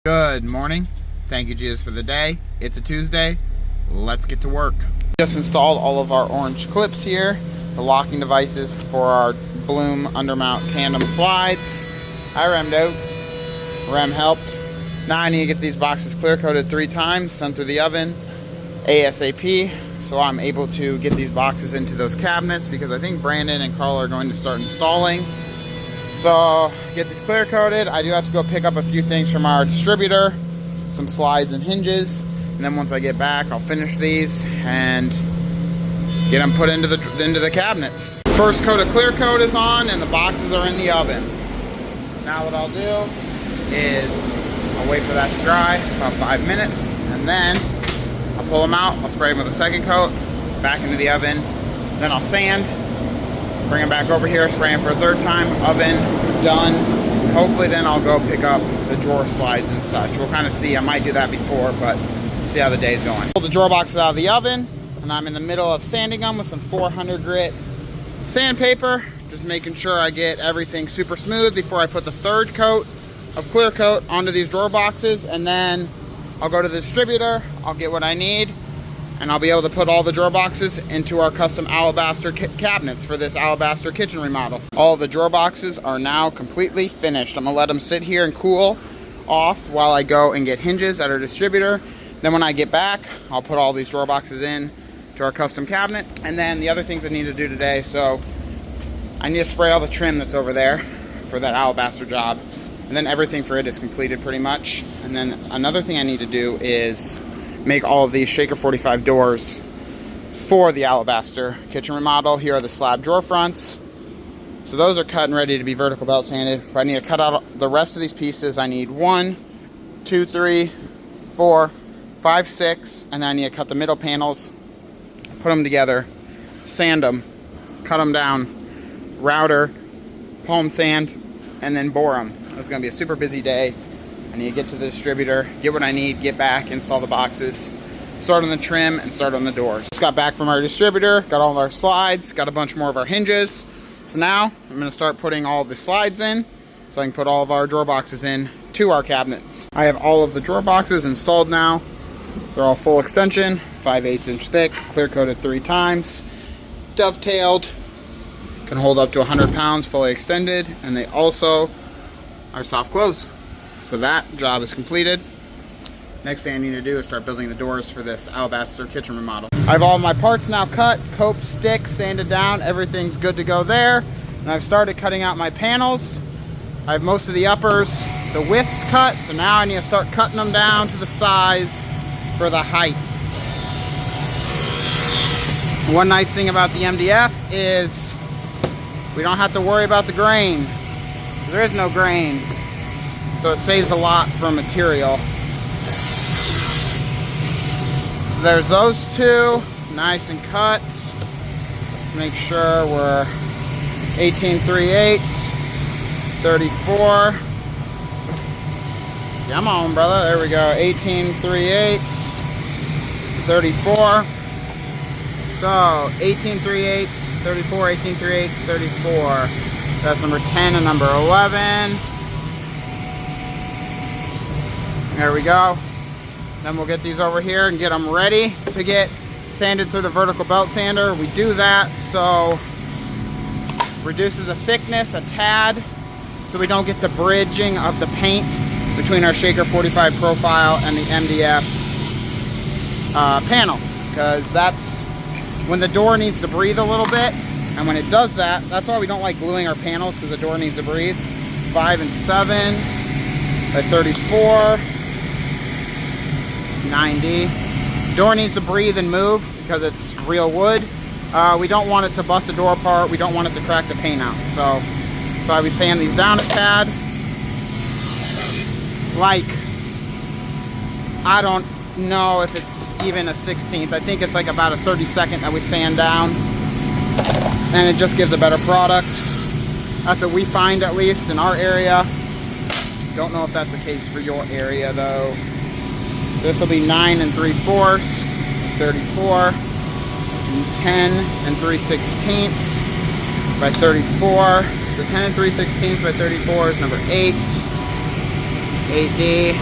Good morning. Thank you, Jesus, for the day. It's a Tuesday. Let's get to work. Just installed all of our orange clips here, the locking devices for our Bloom undermount tandem slides. I remmed out. Rem helped. Now I need to get these boxes clear coated 3 times, sent through the oven ASAP, so I'm able to get these boxes into those cabinets because I think Brandon and Carl are going to start installing. So get these clear coated. I do have to go pick up a few things from our distributor, some slides and hinges, and then once I get back I'll finish these and get them put into the cabinets. First coat of clear coat is on and the boxes are in the oven. Now what I'll do is I'll wait for that to dry about 5 minutes, and then I'll pull them out, I'll spray them with a second coat, back into the oven, then I'll sand, bring them back over here, spray them for a 3rd time, oven, done. Hopefully then I'll go pick up the drawer slides and such. We'll kind of see, I might do that before, but see how the day's going. Pull the drawer boxes out of the oven, and I'm in the middle of sanding them with some 400 grit sandpaper, just making sure I get everything super smooth before I put the 3rd coat of clear coat onto these drawer boxes, and then I'll go to the distributor, I'll get what I need, and I'll be able to put all the drawer boxes into our custom Alabaster cabinets for this Alabaster Kitchen Remodel. All of the drawer boxes are now completely finished. I'm gonna let them sit here and cool off while I go and get hinges at our distributor. Then when I get back, I'll put all these drawer boxes in to our custom cabinet. And then the other things I need to do today, so I need to spray all the trim that's over there for that Alabaster job. And then everything for it is completed pretty much. And then another thing I need to do is make all of these Shaker 45 doors for the Alabaster Kitchen Remodel. Here are the slab drawer fronts. So those are cut and ready to be vertical belt sanded. But I need to cut out the rest of these pieces. I need 1, 2, 3, 4, 5, 6, and then I need to cut the middle panels, put them together, sand them, cut them down, router, palm sand, and then bore them. It's going to be a super busy day. I need to get to the distributor, get what I need, get back, install the boxes, start on the trim, and start on the doors. Just got back from our distributor, got all of our slides, got a bunch more of our hinges. So now I'm going to start putting all of the slides in so I can put all of our drawer boxes in to our cabinets. I have all of the drawer boxes installed now. They're all full extension, 5/8 inch thick, clear coated 3 times, dovetailed, can hold up to 100 pounds fully extended, and they also are soft close. So that job is completed. Next thing I need to do is start building the doors for this Alabaster Kitchen Remodel. I have all of my parts now cut, coped, stick, sanded down, everything's good to go there. And I've started cutting out my panels. I have most of the uppers, the widths cut, so now I need to start cutting them down to the size for the height. One nice thing about the MDF is we don't have to worry about the grain. There is no grain, so it saves a lot for material. So there's those 2, nice and cut. Make sure we're 18 3/8, 34. Come on, brother, there we go, 18 3/8, 34. So 18 3/8, 34, 18 3/8, 34. That's number 10 and number 11. There we go. Then we'll get these over here and get them ready to get sanded through the vertical belt sander. We do that so reduces the thickness a tad so we don't get the bridging of the paint between our Shaker 45 profile and the MDF panel, because that's when the door needs to breathe a little bit. And when it does that, that's why we don't like gluing our panels, because the door needs to breathe. 5 and 7 by 34, 90. Door needs to breathe and move because it's real wood. We don't want it to bust the door apart. We don't want it to crack the paint out. So I we sand these down a tad. Like, I don't know if it's even a 16th. I think it's like about a 32nd that we sand down, and it just gives a better product. That's what we find, at least in our area. Don't know if that's the case for your area though. This will be 9 3/4, 34, and 10 3/16 by 34. So 10 3/16 by 34 is number 8. 8D.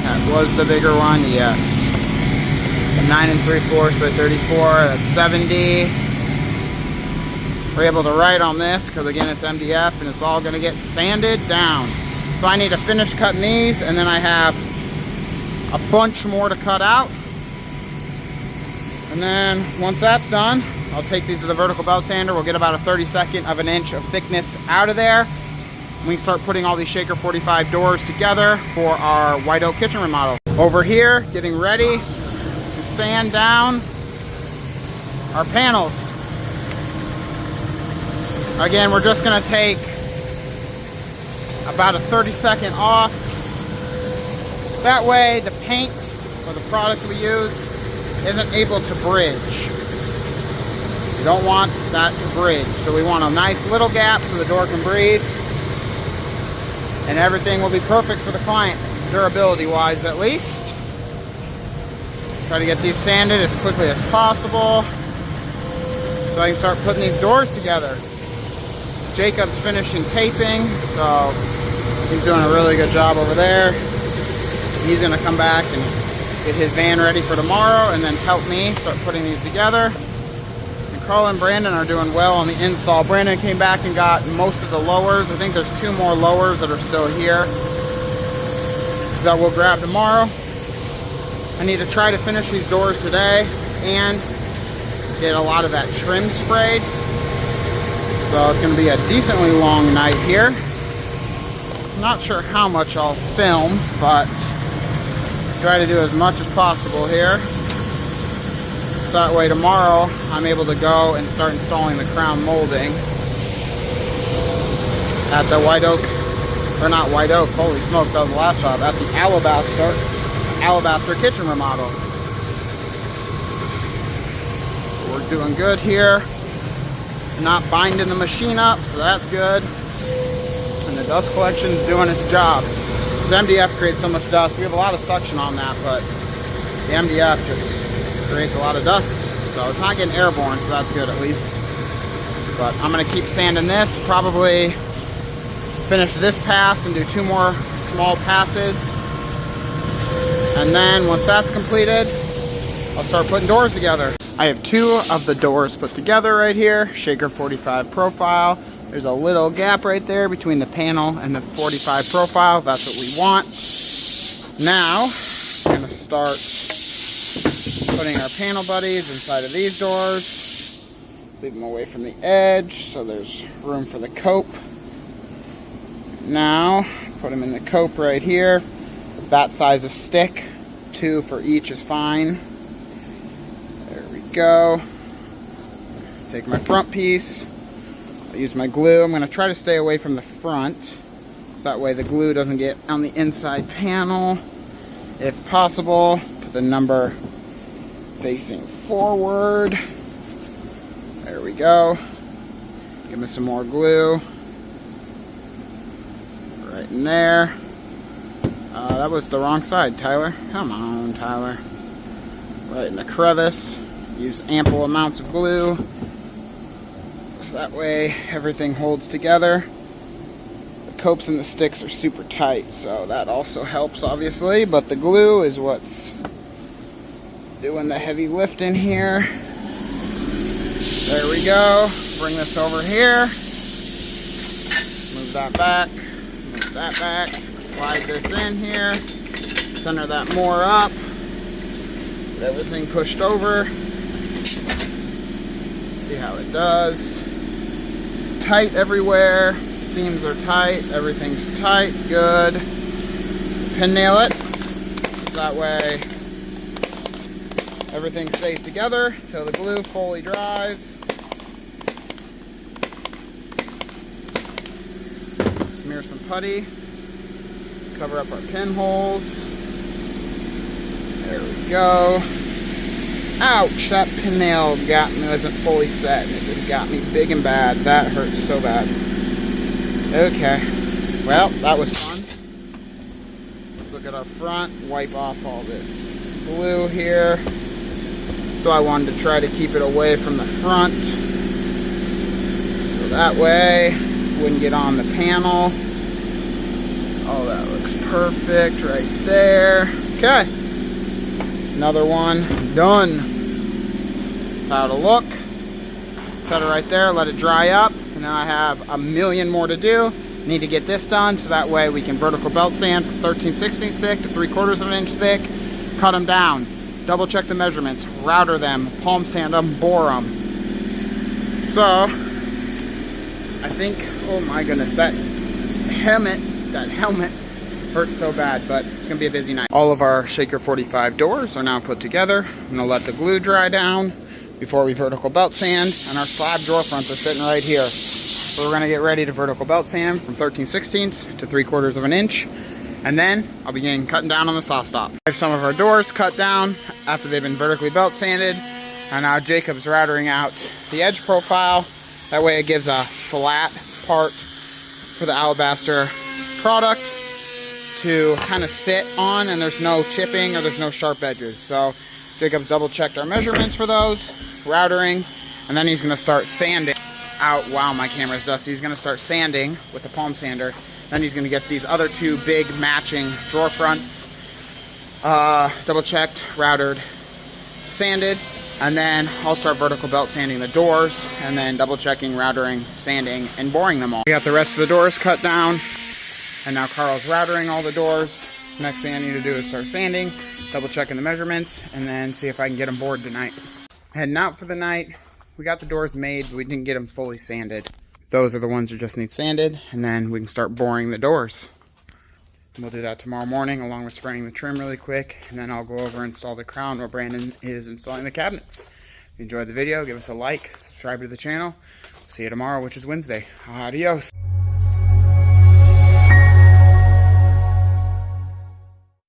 That was the bigger one, yes. 9 3/4 by 34, that's 70. We're able to write on this because again it's MDF and it's all going to get sanded down. So I need to finish cutting these, and then I have a bunch more to cut out. And then once that's done, I'll take these to the vertical belt sander. We'll get about a 32nd of an inch of thickness out of there. We start putting all these Shaker 45 doors together for our white oak kitchen remodel. Over here, getting ready to sand down our panels. Again, we're just gonna take about a 32nd off. That way the paint or the product we use isn't able to bridge. You don't want that to bridge. So we want a nice little gap so the door can breathe. And everything will be perfect for the client, durability wise at least. Try to get these sanded as quickly as possible so I can start putting these doors together. Jacob's finishing taping, so he's doing a really good job over there. He's gonna come back and get his van ready for tomorrow and then help me start putting these together. And Carl and Brandon are doing well on the install. Brandon came back and got most of the lowers. I think there's 2 more lowers that are still here that we'll grab tomorrow. I need to try to finish these doors today and get a lot of that trim sprayed. So it's going to be a decently long night here. Not sure how much I'll film, but try to do as much as possible here. So that way tomorrow I'm able to go and start installing the crown molding at the white oak, or not white oak, holy smokes, that was the last job, at the Alabaster Kitchen Remodel. We're doing good here. Not binding the machine up, so that's good. And the dust collection is doing its job. This MDF creates so much dust. We have a lot of suction on that, but the MDF just creates a lot of dust. So it's not getting airborne, so that's good at least. But I'm gonna keep sanding this, probably finish this pass and do 2 more small passes. And then once that's completed, I'll start putting doors together. I have 2 of the doors put together right here, Shaker 45 profile. There's a little gap right there between the panel and the 45 profile. That's what we want. Now, I'm gonna start putting our panel buddies inside of these doors. Leave them away from the edge so there's room for the cope. Now, put them in the cope right here. That size of stick, 2 for each is fine. There we go. Take my front piece. I'll use my glue. I'm going to try to stay away from the front, so that way the glue doesn't get on the inside panel. If possible, put the number facing forward. There we go. Give me some more glue. Right in there. That was the wrong side, Tyler. Come on, Tyler. Right in the crevice. Use ample amounts of glue. So that way everything holds together. The copes and the sticks are super tight, so that also helps obviously, but the glue is what's doing the heavy lifting here. There we go. Bring this over here. Move that back. Move that back. Slide this in here. Center that more up. Get everything pushed over. See how it does. It's tight everywhere. Seams are tight. Everything's tight. Good. Pin nail it. That way everything stays together till the glue fully dries. Smear some putty. Cover up our pinholes. There we go. Ouch, that pin nail wasn't fully set and it just got me big and bad. That hurts so bad. Okay, well, that was fun. Let's look at our front, wipe off all this glue here. So I wanted to try to keep it away from the front. So that way, it wouldn't get on the panel. Oh, that looks Perfect right there. Okay. Another one done. That's how it'll look. Set it right there, let it dry up. And now I have a million more to do. Need to get this done so that way we can vertical belt sand from 13/16 thick to 3/4 of an inch thick. Cut them down. Double check the measurements. Router them. Palm sand them. Bore them. So, I think, oh my goodness, that helmet hurts so bad, but it's gonna be a busy night. All of our Shaker 45 doors are now put together. I'm gonna let the glue dry down before we vertical belt sand, and our slab door fronts are sitting right here. So we're gonna get ready to vertical belt sand from 13/16 to 3/4 of an inch, and then I'll begin cutting down on the saw stop. I have some of our doors cut down after they've been vertically belt sanded, and now Jacob's routering out the edge profile. That way it gives a flat part for the Alabaster product to kind of sit on, and there's no chipping or there's no sharp edges. So Jacob's double checked our measurements for those, routering, and then he's gonna start sanding out. Wow, my camera's dusty. He's gonna start sanding with the palm sander. Then he's gonna get these other two big matching drawer fronts double checked, routered, sanded, and then I'll start vertical belt sanding the doors, and then double checking, routering, sanding, and boring them all. We got the rest of the doors cut down, and now Carl's routering all the doors. Next thing I need to do is start sanding, double checking the measurements, and then see if I can get them bored tonight. Heading out for the night. We got the doors made, but we didn't get them fully sanded. Those are the ones that just need sanded, and then we can start boring the doors. We'll do that tomorrow morning along with spraying the trim really quick, and then I'll go over and install the crown while Brandon is installing the cabinets. If you enjoyed the video, give us a like, subscribe to the channel. See you tomorrow, which is Wednesday. Adios.